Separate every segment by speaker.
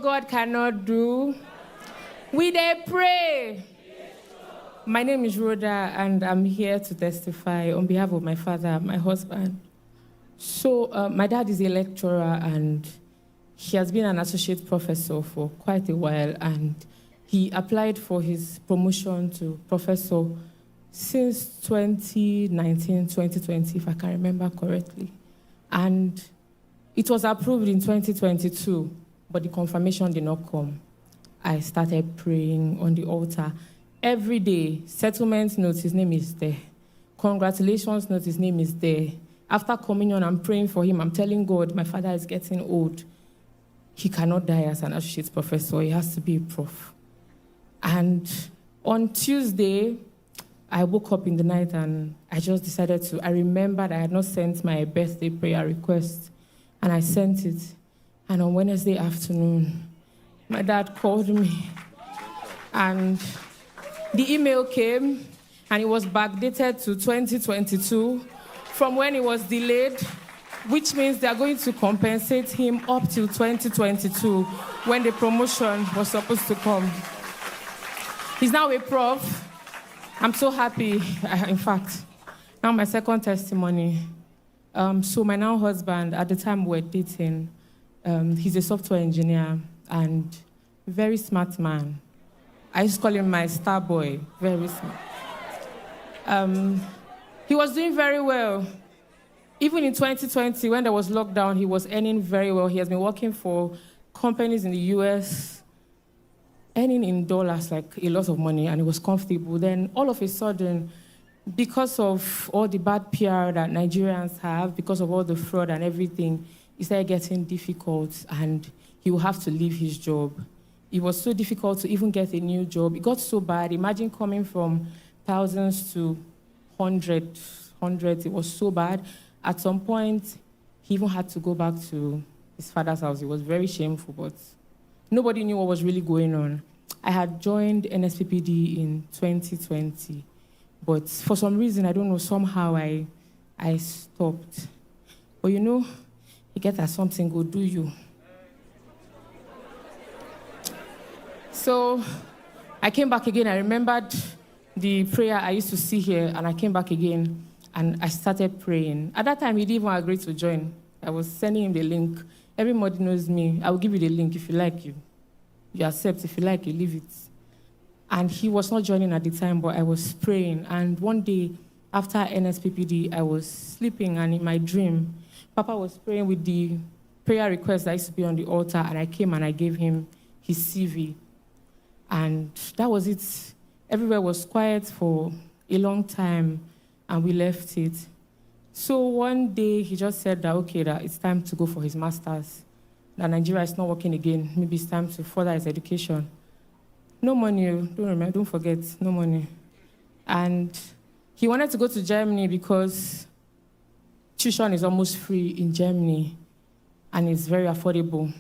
Speaker 1: God cannot do. We dey pray. My name is Rhoda, and I'm here to testify on behalf of my father, my husband. So my dad is a lecturer, and he has been an associate professor for quite a while, and he applied for his promotion to professor since 2019, 2020, if I can remember correctly. And it was approved in 2022, but the confirmation did not come. I started praying on the altar. Every day, settlement note, his name is there. Congratulations note, his name is there. After communion, I'm praying for him. I'm telling God, my father is getting old. He cannot die as an associate professor. He has to be a prof. And on Tuesday, I woke up in the night and I just decided to, I remembered I had not sent my birthday prayer request, and I sent it. And on Wednesday afternoon, my dad called me, and the email came, and it was backdated to 2022 from when it was delayed, which means they are going to compensate him up till 2022 when the promotion was supposed to come. He's now a prof. I'm so happy. In fact, now my second testimony. So my now husband, at the time we were dating, he's a software engineer and very smart man. I used to call him my star boy, very smart. He was doing very well. Even in 2020, when there was lockdown, he was earning very well. He has been working for companies in the US, earning in dollars, like a lot of money, and he was comfortable. Then all of a sudden, because of all the bad PR that Nigerians have, because of all the fraud and everything, it started getting difficult, and he will have to leave his job. It was so difficult to even get a new job. It got so bad. Imagine coming from thousands to hundreds. It was so bad. At some point, he even had to go back to his father's house. It was very shameful, but nobody knew what was really going on. I had joined NSPPD in 2020, but for some reason, I don't know, somehow I stopped. But you know, you get that something go do you. So I came back again. I remembered the prayer I used to see here, and I came back again, and I started praying. At that time, he didn't even agree to join. I was sending him the link. Everybody knows me. I will give you the link if you like. You accept. If you like, you leave it. And he was not joining at the time, but I was praying. And one day, after NSPPD, I was sleeping, and in my dream, Papa was praying with the prayer request that used to be on the altar, and I came and I gave him his CV. And that was it. Everywhere was quiet for a long time, and we left it. So one day, he just said that, okay, that it's time to go for his master's, that Nigeria is not working again. Maybe it's time to further his education. No money, don't forget, no money. And he wanted to go to Germany because tuition is almost free in Germany, and it's very affordable.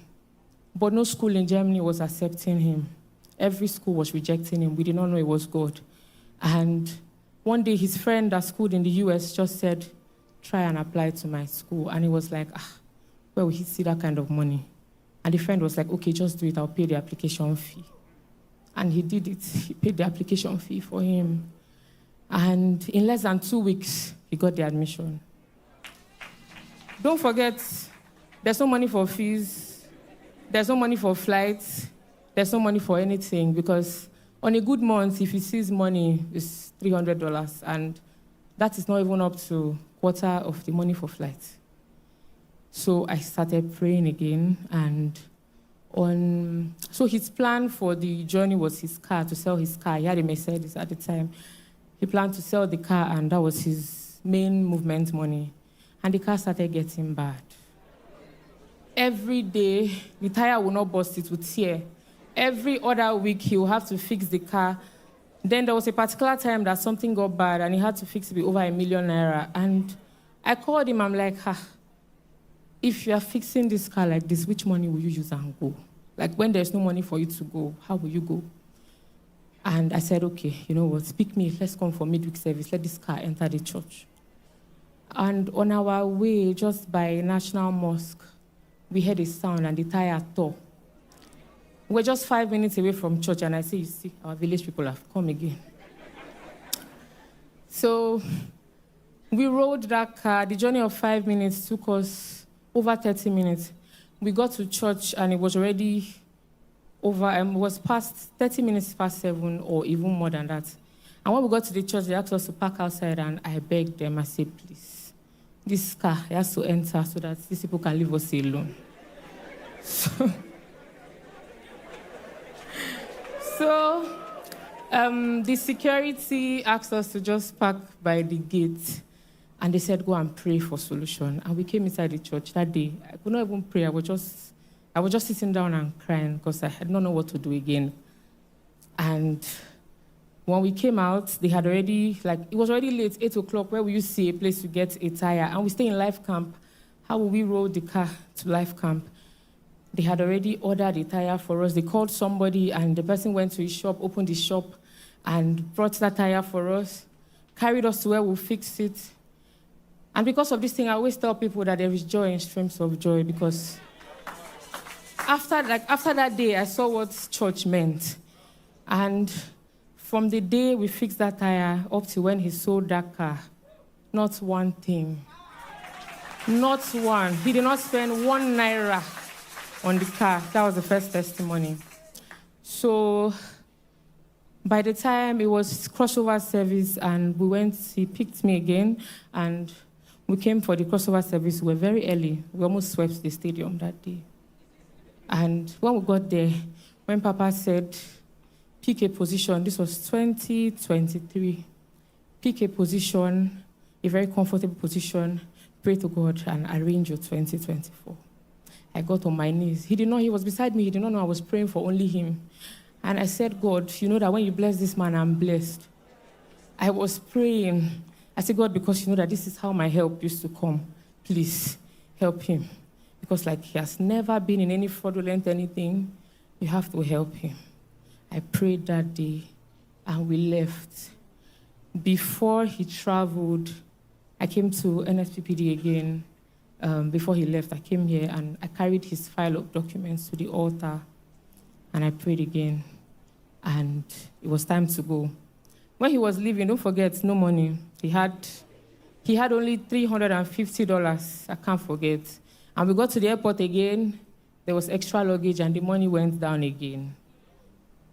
Speaker 1: But no school in Germany was accepting him. Every school was rejecting him. We did not know it was God. And one day, his friend that schooled in the US just said, try and apply to my school. And he was like, where will he see that kind of money? And the friend was like, okay, just do it. I'll pay the application fee. And he did it. He paid the application fee for him. And in less than 2 weeks, he got the admission. Don't forget, there's no money for fees. There's no money for flights. There's no money for anything, because on a good month, if he sees money, it's $300, and that is not even up to quarter of the money for flights. So I started praying again, and so his plan for the journey was his car, to sell his car. He had a Mercedes at the time. He planned to sell the car, and that was his main movement money. And the car started getting bad. Every day, the tire will not burst, it would tear. Every other week, he will have to fix the car. Then there was a particular time that something got bad, and he had to fix it with over ₦1 million. And I called him, I'm like, if you are fixing this car like this, which money will you use and go? Like, when there's no money for you to go, how will you go? And I said, okay, you know what, pick me, let's come for midweek service, let this car enter the church. And on our way, just by National Mosque, we heard a sound, and the tire tore. We're just 5 minutes away from church, and I say, you see, our village people have come again. So we rode that car. The journey of 5 minutes took us over 30 minutes. We got to church, and it was already over, it was past 30 minutes past 7 or even more than that. And when we got to the church, they asked us to park outside, and I begged them. I said, please, this car has to enter so that these people can leave us alone. So the security asked us to just park by the gate, and they said, go and pray for solution. And we came inside the church that day. I could not even pray. I was just sitting down and crying because I had not know what to do again. And when we came out, they had already, it was already late, 8 o'clock, where we used to see a place to get a tire. And we stay in life camp. How will we roll the car to life camp? They had already ordered a tire for us. They called somebody, and the person went to his shop, opened his shop, and brought that tire for us, carried us to where we'll fix it. And because of this thing, I always tell people that there is joy in streams of joy, because after that day, I saw what church meant. And from the day we fixed that tire up to when he sold that car, not one thing. Not one. He did not spend 1 naira on the car. That was the first testimony. So by the time it was crossover service and he picked me again, and we came for the crossover service. We were very early. We almost swept the stadium that day. And when we got there, when Papa said, pick a position, this was 2023, pick a position, a very comfortable position, pray to God and arrange your 2024. I got on my knees. He was beside me. He did not know I was praying for only him. And I said, God, you know that when you bless this man, I'm blessed. I was praying. I said, God, because you know that this is how my help used to come. Please help him. Because he has never been in any fraudulent anything, you have to help him. I prayed that day, and we left. Before he traveled, I came to NSPPD again. Before he left, I came here, and I carried his file of documents to the altar, and I prayed again, and it was time to go. When he was leaving, don't forget, no money. He had only $350, I can't forget. And we got to the airport again, there was extra luggage, and the money went down again.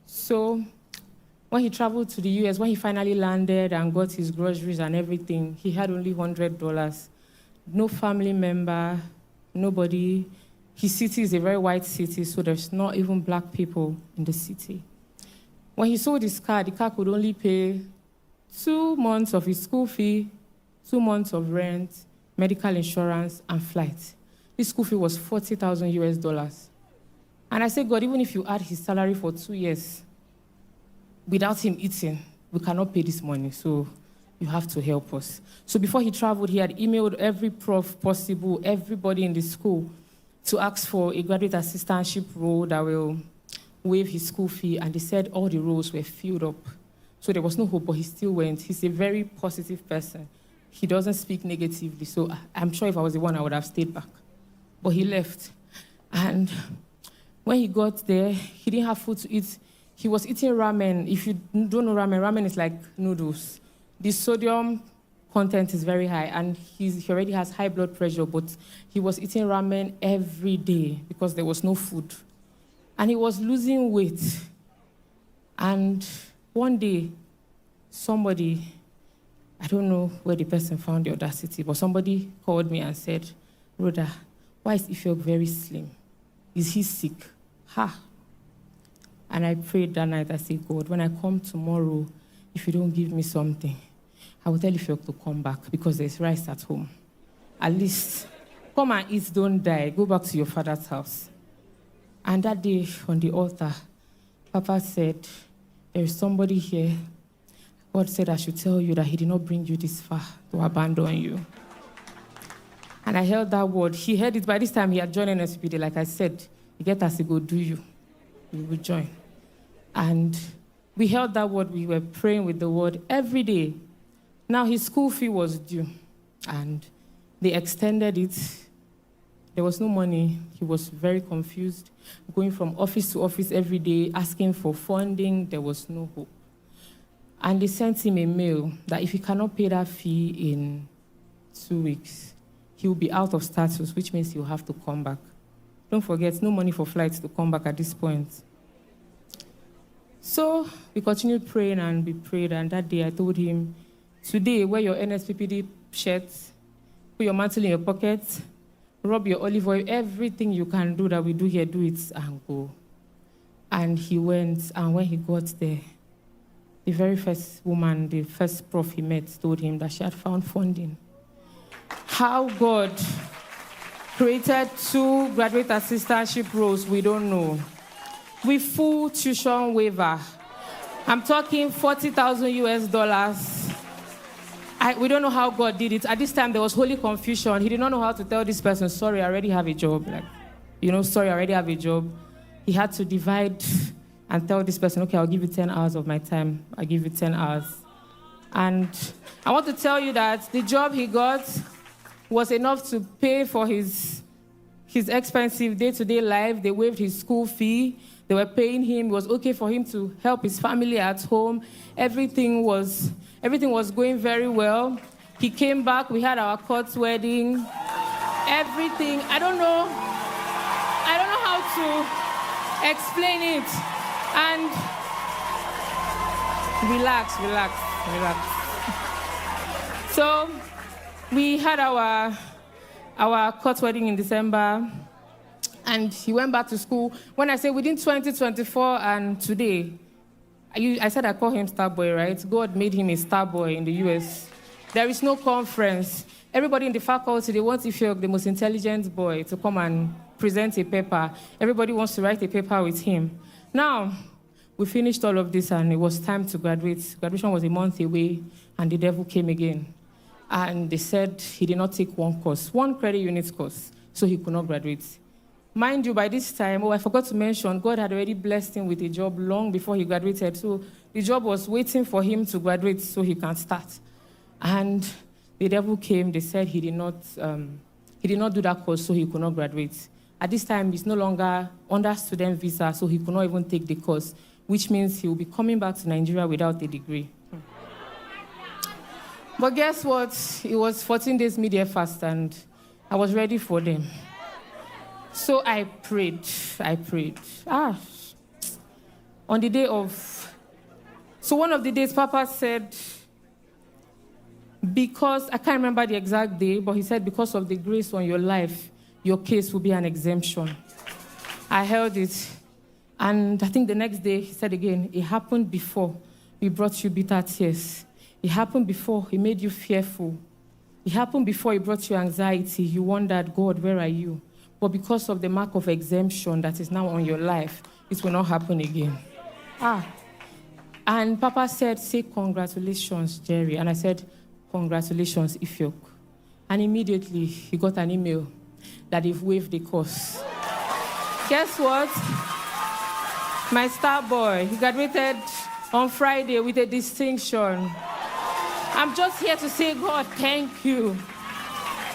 Speaker 1: So when he traveled to the US, when he finally landed and got his groceries and everything, he had only $100. No family member, nobody. His city is a very white city, so there's not even black people in the city. When he sold his car, the car could only pay 2 months of his school fee, 2 months of rent, medical insurance, and flight. His school fee was $40,000. And I said, God, even if you add his salary for 2 years, without him eating, we cannot pay this money, so you have to help us. So before he traveled, he had emailed every prof possible, everybody in the school, to ask for a graduate assistantship role that will waive his school fee, and they said all the roles were filled up. So there was no hope, but he still went. He's a very positive person. He doesn't speak negatively, so I'm sure if I was the one, I would have stayed back. But he left. And when he got there, he didn't have food to eat. He was eating ramen. If you don't know ramen, ramen is like noodles. The sodium content is very high, and he already has high blood pressure, but he was eating ramen every day because there was no food. And he was losing weight. And one day, somebody, I don't know where the person found the audacity, but somebody called me and said, Rhoda, why is Ife very slim? Is he sick? Ha! And I prayed that night. I said, God, when I come tomorrow, if you don't give me something, I will tell Ife to come back because there's rice at home. At least, come and eat, don't die. Go back to your father's house. And that day on the altar, Papa said, there is somebody here. God said I should tell you that he did not bring you this far to abandon you. And I held that word. He heard it. By this time, he had joined NSPPD. Like I said, you get as he go do you. We will join. And we held that word. We were praying with the word every day. Now his school fee was due. And they extended it. There was no money. He was very confused, going from office to office every day, asking for funding. There was no hope. And they sent him a mail that if he cannot pay that fee in 2 weeks, he will be out of status, which means he will have to come back. Don't forget, no money for flights to come back at this point. So we continued praying and we prayed, and that day I told him, today, wear your NSPPD shirt, put your mantle in your pocket, rub your olive oil, everything you can do that we do here, do it and go. And he went, and when he got there, the very first woman, the first prof he met, told him that she had found funding. How God created 2 graduate assistantship roles, we don't know. With full tuition waiver. I'm talking $40,000 US. We don't know how God did it. At this time, there was holy confusion. He did not know how to tell this person, sorry, I already have a job. Sorry, I already have a job. He had to divide and tell this person, okay, I'll give you 10 hours of my time. I'll give you 10 hours. And I want to tell you that the job he got was enough to pay for his expensive day-to-day life. They waived his school fee. They were paying him. It was okay for him to help his family at home. Everything was going very well. He came back. We had our court wedding. Everything. I don't know how to explain it. And relax. So we had our court wedding in December. And he went back to school. When I say within 2024 and today, I said I call him star boy, right? God made him a star boy in the US. There is no conference. Everybody in the faculty, they want Ifeok, the most intelligent boy, to come and present a paper. Everybody wants to write a paper with him. Now, we finished all of this and it was time to graduate. Graduation was a month away and the devil came again. And they said he did not take one credit unit course, so he could not graduate. Mind you, by this time, I forgot to mention, God had already blessed him with a job long before he graduated. So the job was waiting for him to graduate so he can start. And the devil came. They said he did not do that course, so he could not graduate. At this time, he's no longer under student visa, so he could not even take the course, which means he will be coming back to Nigeria without a degree. But guess what? It was 14 days media fast, and I was ready for them. So I prayed. On the day of... So one of the days, Papa said, because, I can't remember the exact day, but he said, because of the grace on your life, your case will be an exemption. I held it. And I think the next day, he said again, it happened before we brought you bitter tears. It happened before he made you fearful. It happened before he brought you anxiety. You wondered, God, where are you? But because of the mark of exemption that is now on your life, it will not happen again. And Papa said, say congratulations, Jerry. And I said, congratulations, Ifeok. And immediately, he got an email that they've waived the course. Guess what? My star boy, he graduated on Friday with a distinction. I'm just here to say, God, thank you.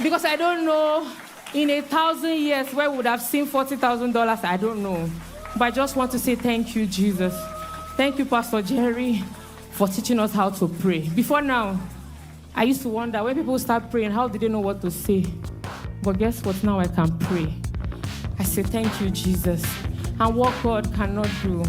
Speaker 1: Because I don't know, in 1,000 years, where we would have seen $40,000, I don't know. But I just want to say thank you, Jesus. Thank you, Pastor Jerry, for teaching us how to pray. Before now, I used to wonder, when people start praying, how did they know what to say? But guess what? Now I can pray. I say thank you, Jesus. And what God cannot do,